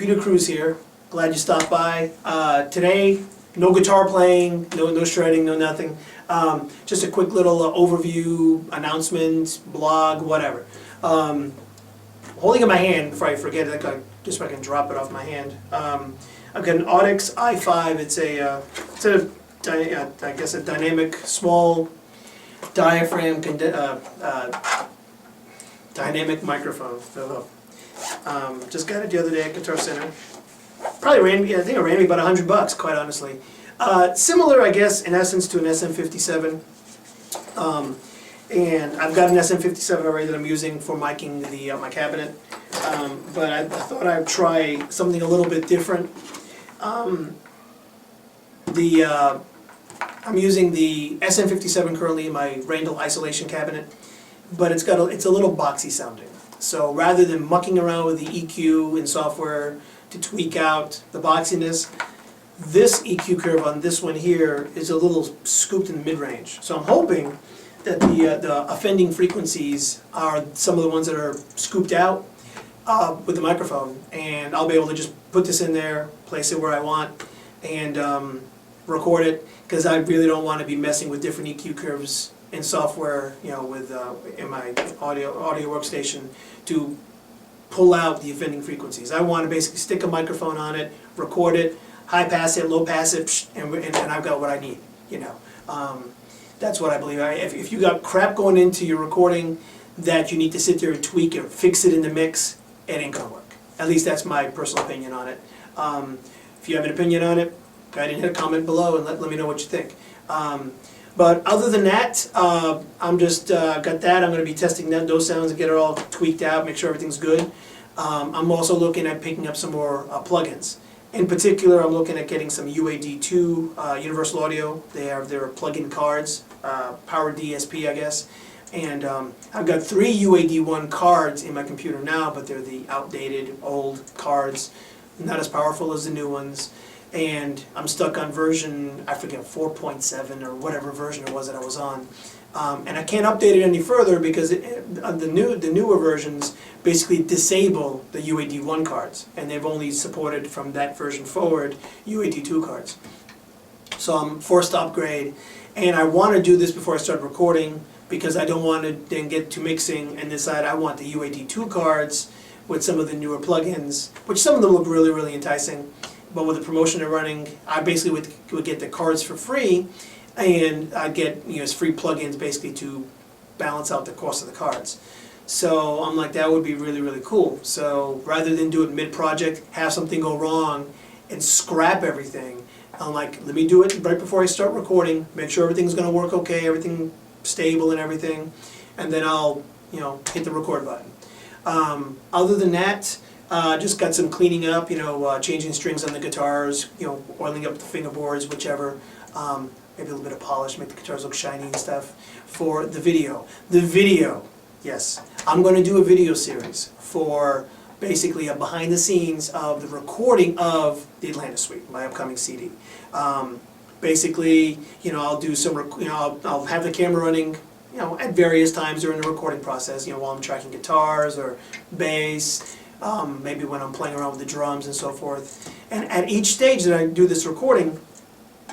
Peter Cruz here. Glad you stopped by. Today, no guitar playing, no shredding, no nothing. Just a quick little overview, announcement, blog, whatever. Holding in my hand, before I forget it, just so I can drop it off my hand. I've got an Audix i5. It's I guess a dynamic small diaphragm dynamic microphone. Just got it the other day at Guitar Center. Probably ran me, I think it ran me about $100, quite honestly. Similar, I guess, in essence to an SM57. And I've got an SM57 already that I'm using for miking my cabinet. But I thought I'd try something a little bit different. I'm using the SM57 currently in my Randall isolation cabinet, but it's a little boxy sounding. So rather than mucking around with the EQ and software to tweak out the boxiness, this EQ curve on this one here is a little scooped in the mid-range. So I'm hoping that the offending frequencies are some of the ones that are scooped out with the microphone, and I'll be able to just put this in there, place it where I want, and record it, because I really don't want to be messing with different EQ curves in software, you know, with in my audio workstation to pull out the offending frequencies. I want to basically stick a microphone on it, record it, high pass it, low pass it, and I've got what I need. You know, that's what I believe. If you got crap going into your recording that you need to sit there and tweak or fix it in the mix, it ain't gonna work. At least that's my personal opinion on it. If you have an opinion on it, go ahead and hit a comment below and let me know what you think. But other than that, I'm just got that. I'm going to be testing those sounds and get it all tweaked out, make sure everything's good. I'm also looking at picking up some more plugins. In particular, I'm looking at getting some UAD2 Universal Audio. They have their plug-in cards, powered DSP, I guess. And I've got 3 UAD1 cards in my computer now, but they're the outdated, old cards, not as powerful as the new ones. And I'm stuck on version, I forget, 4.7 or whatever version it was that I was on. And I can't update it any further because the newer versions basically disable the UAD1 cards, and they've only supported from that version forward UAD2 cards. So I'm forced to upgrade, and I want to do this before I start recording because I don't want to then get to mixing and decide I want the UAD2 cards with some of the newer plugins, which some of them look really, really enticing. But with the promotion they're running, I basically would get the cards for free, and I'd get, you know, free plugins basically to balance out the cost of the cards. So I'm like, that would be really, really cool. So rather than do it mid-project, have something go wrong, and scrap everything, I'm like, let me do it right before I start recording, make sure everything's going to work okay, everything stable and everything, and then I'll, you know, hit the record button. Other than that, just got some cleaning up, you know, changing strings on the guitars, you know, oiling up the fingerboards, whichever. Maybe a little bit of polish, make the guitars look shiny and stuff. For the video. The video, yes. I'm going to do a video series for basically a behind the scenes of the recording of the Atlantis Suite, my upcoming CD. Basically, you know, I'll do some, you know, I'll have the camera running, you know, at various times during the recording process, you know, while I'm tracking guitars or bass. Maybe when I'm playing around with the drums and so forth. And at each stage that I do this recording,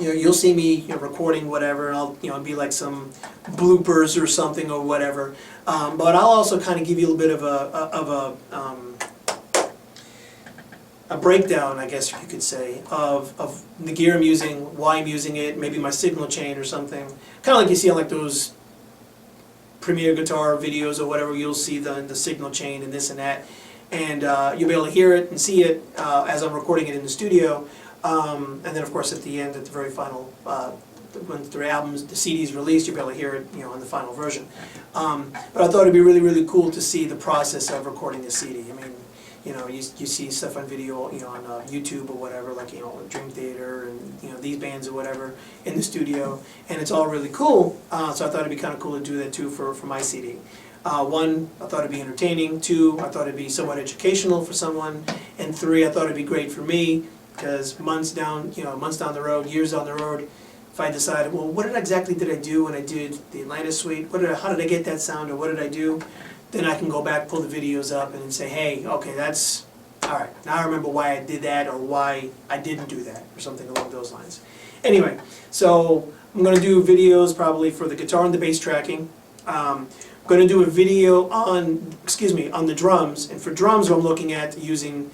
you know, you'll see me, you know, recording whatever, and I'll, you know, be like some bloopers or something or whatever. But I'll also kind of give you a little bit of a breakdown, I guess you could say, of the gear I'm using, why I'm using it, maybe my signal chain or something. Kind of like you see on like those Premier guitar videos or whatever, you'll see the signal chain and this and that. And you'll be able to hear it and see it as I'm recording it in the studio. And then, of course, at the end, at the very final, when the album's, the CD's released, you'll be able to hear it, you know, in the final version. But I thought it'd be really, really cool to see the process of recording a CD. I mean, you know, you see stuff on video, you know, on YouTube or whatever, like, you know, Dream Theater and, you know, these bands or whatever in the studio, and it's all really cool. So I thought it'd be kind of cool to do that too for my CD. 1, I thought it'd be entertaining. 2, I thought it'd be somewhat educational for someone. And 3, I thought it'd be great for me, because months down the road, years down the road, if I decided, well, what exactly did I do when I did the Atlantis Suite? How did I get that sound, or what did I do? Then I can go back, pull the videos up, and say, hey, okay, that's alright, now I remember why I did that or why I didn't do that, or something along those lines. Anyway, so I'm going to do videos probably for the guitar and the bass tracking. I'm going to do a video on, on the drums, and for drums I'm looking at using,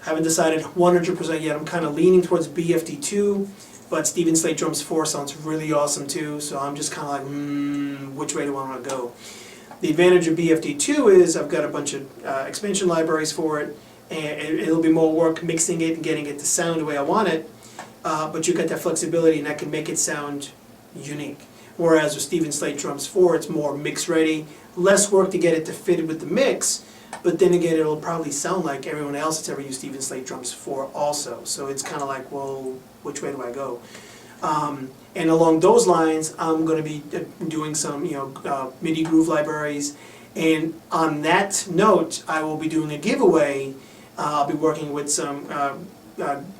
haven't decided 100% yet, I'm kind of leaning towards BFD2, but Steven Slate Drums 4 sounds really awesome too, so I'm just kind of like, which way do I want to go? The advantage of BFD2 is I've got a bunch of expansion libraries for it, and it'll be more work mixing it and getting it to sound the way I want it, but you've got that flexibility and that can make it sound unique. Whereas with Steven Slate Drums 4, it's more mix ready, less work to get it to fit with the mix, but then again it'll probably sound like everyone else that's ever used Steven Slate Drums 4 also. So it's kind of like, well, which way do I go? And along those lines, I'm going to be doing some, MIDI groove libraries. And on that note, I will be doing a giveaway. I'll be working with some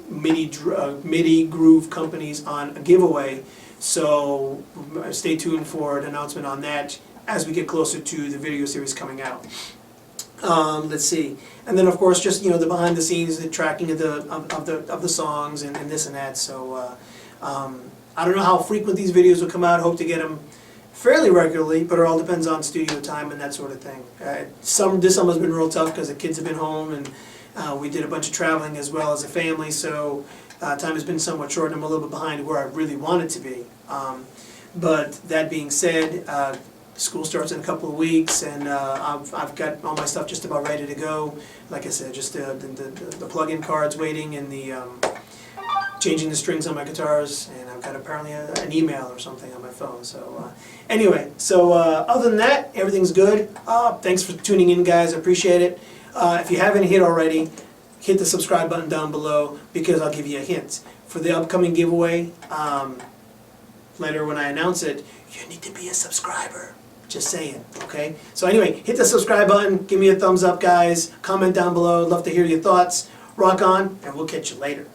MIDI groove companies on a giveaway. So stay tuned for an announcement on that as we get closer to the video series coming out. Let's see, and then of course just the behind the scenes, the tracking of the songs and this and that. So I don't know how frequent these videos will come out. Hope to get them fairly regularly, but it all depends on studio time and that sort of thing. This summer's been real tough because the kids have been home, and we did a bunch of traveling as well as a family. So time has been somewhat short, and I'm a little bit behind where I really wanted to be. But that being said, school starts in a couple of weeks, and I've got all my stuff just about ready to go. Like I said, just the plug-in cards waiting, and the changing the strings on my guitars, and I've got apparently an email or something on my phone. So anyway, so other than that, everything's good. Thanks for tuning in, guys. I appreciate it. If you haven't hit already, hit the subscribe button down below, because I'll give you a hint. For the upcoming giveaway, later when I announce it, you need to be a subscriber. Just saying, okay? So anyway, hit the subscribe button, give me a thumbs up, guys. Comment down below, love to hear your thoughts. Rock on, and we'll catch you later.